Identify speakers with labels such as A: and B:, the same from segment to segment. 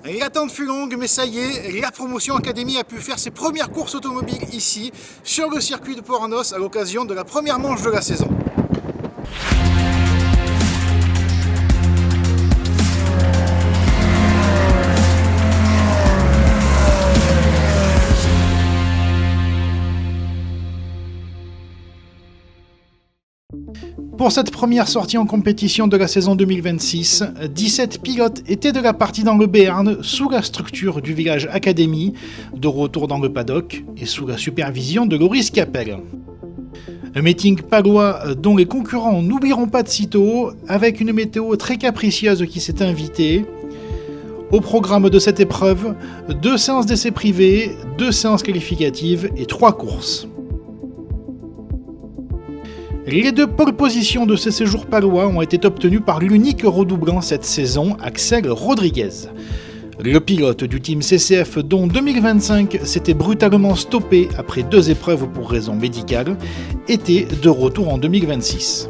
A: L'attente fut longue, mais ça y est, la promotion Académie a pu faire ses premières courses automobiles ici, sur le circuit de Port-Arnos, à l'occasion de la première manche de la saison. Pour cette première sortie en compétition de la saison 2026, 17 pilotes étaient de la partie dans le Béarn sous la structure du village Académie, de retour dans le paddock et sous la supervision de Loris Capel. Un meeting palois dont les concurrents n'oublieront pas de sitôt, avec une météo très capricieuse qui s'est invitée. Au programme de cette épreuve, 2 séances d'essais privés, 2 séances qualificatives et 3 courses. Les 2 pole positions de ces séjours palois ont été obtenues par l'unique redoublant cette saison, Axel Rodriguez. Le pilote du team CCF dont 2025 s'était brutalement stoppé après 2 épreuves pour raisons médicales, était de retour en 2026.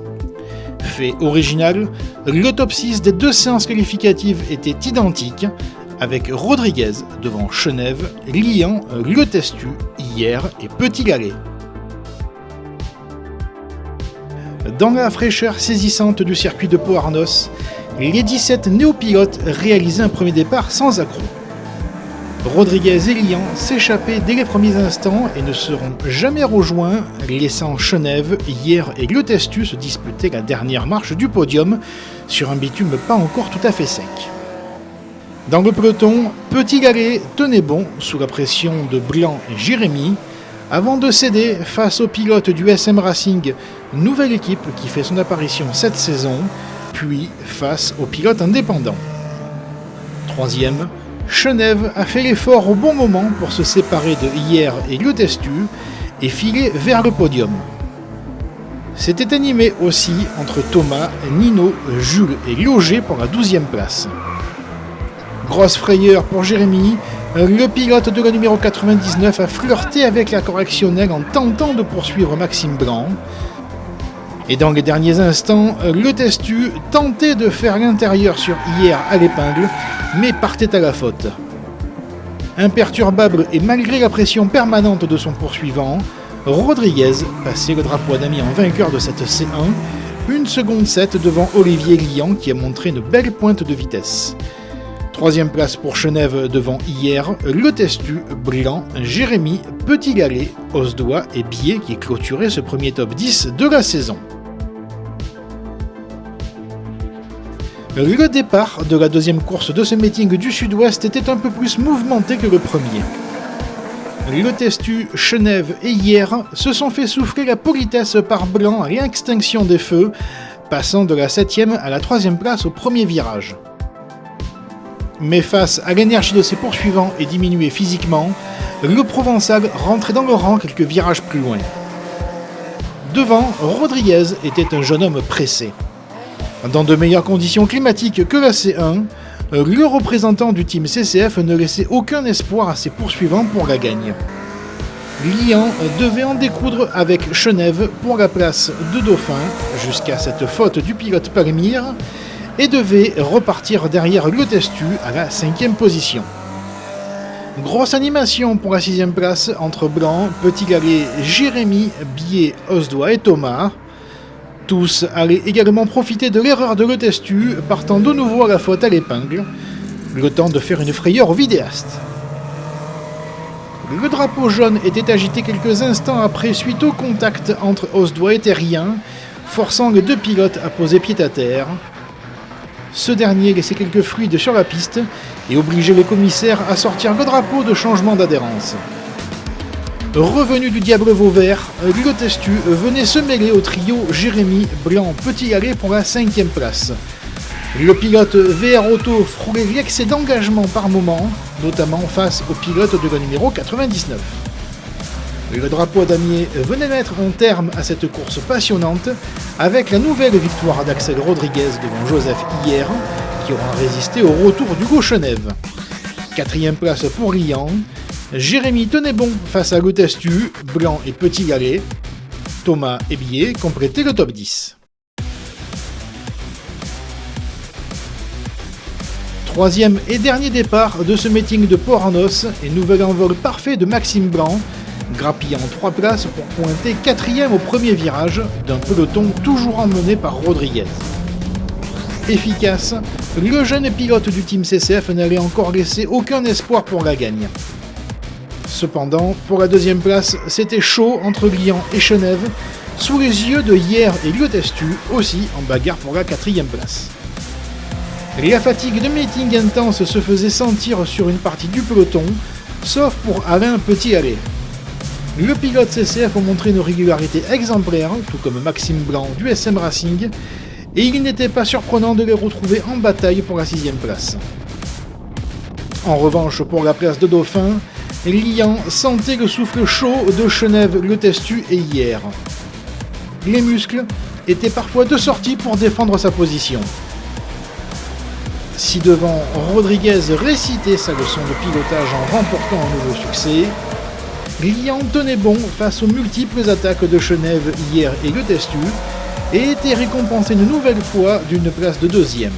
A: Fait original, le top 6 des 2 séances qualificatives était identique, avec Rodriguez devant Chenève, Lian, Le Testu, Hier et Petit Galet. Dans la fraîcheur saisissante du circuit de Port-Arnos, les 17 néopilotes réalisaient un premier départ sans accroc. Rodriguez et Lian s'échappaient dès les premiers instants et ne seront jamais rejoints, laissant Chenève, Hier et Le Testu se disputer la dernière marche du podium sur un bitume pas encore tout à fait sec. Dans le peloton, Petit Galet tenait bon sous la pression de Blanc et Jérémy, avant de céder face au pilote du SM Racing, nouvelle équipe qui fait son apparition cette saison, puis face au pilote indépendant. Troisième, Chenève a fait l'effort au bon moment pour se séparer de Hier et Le Testu et filer vers le podium. C'était animé aussi entre Thomas, Nino, Jules et Loger pour la 12e place. Grosse frayeur pour Jérémy, le pilote de la numéro 99 a flirté avec la correctionnelle en tentant de poursuivre Maxime Blanc. Et dans les derniers instants, Le Testu tentait de faire l'intérieur sur Hier à l'épingle, mais partait à la faute. Imperturbable et malgré la pression permanente de son poursuivant, Rodriguez passait le drapeau à Damien en vainqueur de cette C1, 1 seconde 7 devant Olivier Lian qui a montré une belle pointe de vitesse. 3e place pour Chenève devant Hier, Le Testu, Blanc, Jérémy, Petit Galet, Osdois et Bier qui clôturaient ce premier top 10 de la saison. Le départ de la 2e course de ce meeting du Sud-Ouest était un peu plus mouvementé que le premier. Le Testu, Chenève et Hier se sont fait souffler la politesse par Blanc à l'extinction des feux, passant de la 7e à la 3e place au premier virage. Mais face à l'énergie de ses poursuivants et diminué physiquement, le Provençal rentrait dans le rang quelques virages plus loin. Devant, Rodriguez était un jeune homme pressé. Dans de meilleures conditions climatiques que la C1, le représentant du team CCF ne laissait aucun espoir à ses poursuivants pour la gagne. Lian devait en découdre avec Chenève pour la place de Dauphin, jusqu'à cette faute du pilote Palmyre, et devait repartir derrière Le Testu à la 5e position. Grosse animation pour la 6e place entre Blanc, Petit Galet, Jérémy, Bier, Osdois et Thomas. Tous allaient également profiter de l'erreur de Le Testu, partant de nouveau à la faute à l'épingle, le temps de faire une frayeur au vidéaste. Le drapeau jaune était agité quelques instants après suite au contact entre Osdois et Terrien, forçant les 2 pilotes à poser pied à terre. Ce dernier laissait quelques fluides sur la piste et obligeait les commissaires à sortir le drapeau de changement d'adhérence. Revenu du Diable Vauvert, Le Testu venait se mêler au trio Jérémy, Blanc, Petit Galet pour la 5e place. Le pilote VR Auto frôlait l'excès d'engagement par moment, notamment face au pilote de la numéro 99. Le drapeau damier venait mettre un terme à cette course passionnante avec la nouvelle victoire d'Axel Rodriguez devant Joseph Hier, qui aura résisté au retour d'Hugo Chenève. 4e place pour Lian. Jérémy tenait bon face à Le Testu, Blanc et Petit Galet. Thomas et Bier complétaient le top 10. Troisième et dernier départ de ce meeting de Port-en-Os et nouvel envol parfait de Maxime Blanc, grappillant 3 places pour pointer 4e au premier virage d'un peloton toujours emmené par Rodriguez. Efficace, le jeune pilote du team CCF n'allait encore laisser aucun espoir pour la gagne. Cependant, pour la deuxième place, c'était chaud entre Lyon et Chenève, sous les yeux de Hier et Le Testu, aussi en bagarre pour la 4e place. La fatigue de meeting intense se faisait sentir sur une partie du peloton, sauf pour Alain Petit-Allais. Le pilote CCF a montré une régularité exemplaire, tout comme Maxime Blanc du SM Racing, et il n'était pas surprenant de les retrouver en bataille pour la 6e place. En revanche, pour la place de Dauphin, Lyon sentait le souffle chaud de Chenève, Le Testu et Hier. Les muscles étaient parfois de sortie pour défendre sa position. Si devant, Rodriguez récitait sa leçon de pilotage en remportant un nouveau succès, Lyon tenait bon face aux multiples attaques de Chenève, Hier et Le Testu et était récompensé une nouvelle fois d'une place de 2e.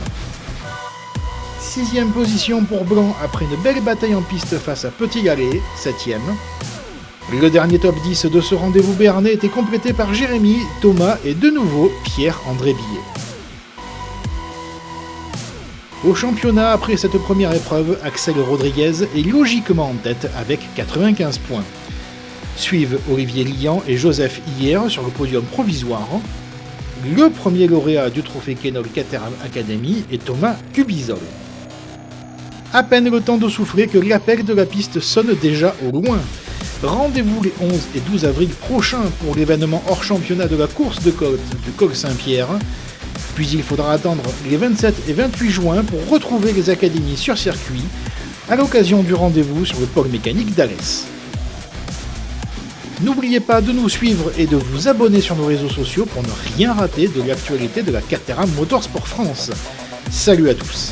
A: 6e position pour Blanc après une belle bataille en piste face à Petit-Allais, 7e. Le dernier top 10 de ce rendez-vous béarnais était complété par Jérémy, Thomas et de nouveau Pierre-André Billet. Au championnat, après cette première épreuve, Axel Rodriguez est logiquement en tête avec 95 points. Suivent Olivier Lyon et Joseph Hier sur le podium provisoire. Le premier lauréat du trophée Kenol Caterham Academy est Thomas Cubizol. À peine le temps de souffler que l'appel de la piste sonne déjà au loin. Rendez-vous les 11 et 12 avril prochains pour l'événement hors championnat de la course de côte du Col Saint-Pierre. Puis il faudra attendre les 27 et 28 juin pour retrouver les académies sur circuit à l'occasion du rendez-vous sur le pôle mécanique d'Alès. N'oubliez pas de nous suivre et de vous abonner sur nos réseaux sociaux pour ne rien rater de l'actualité de la Caterham Motorsport France. Salut à tous!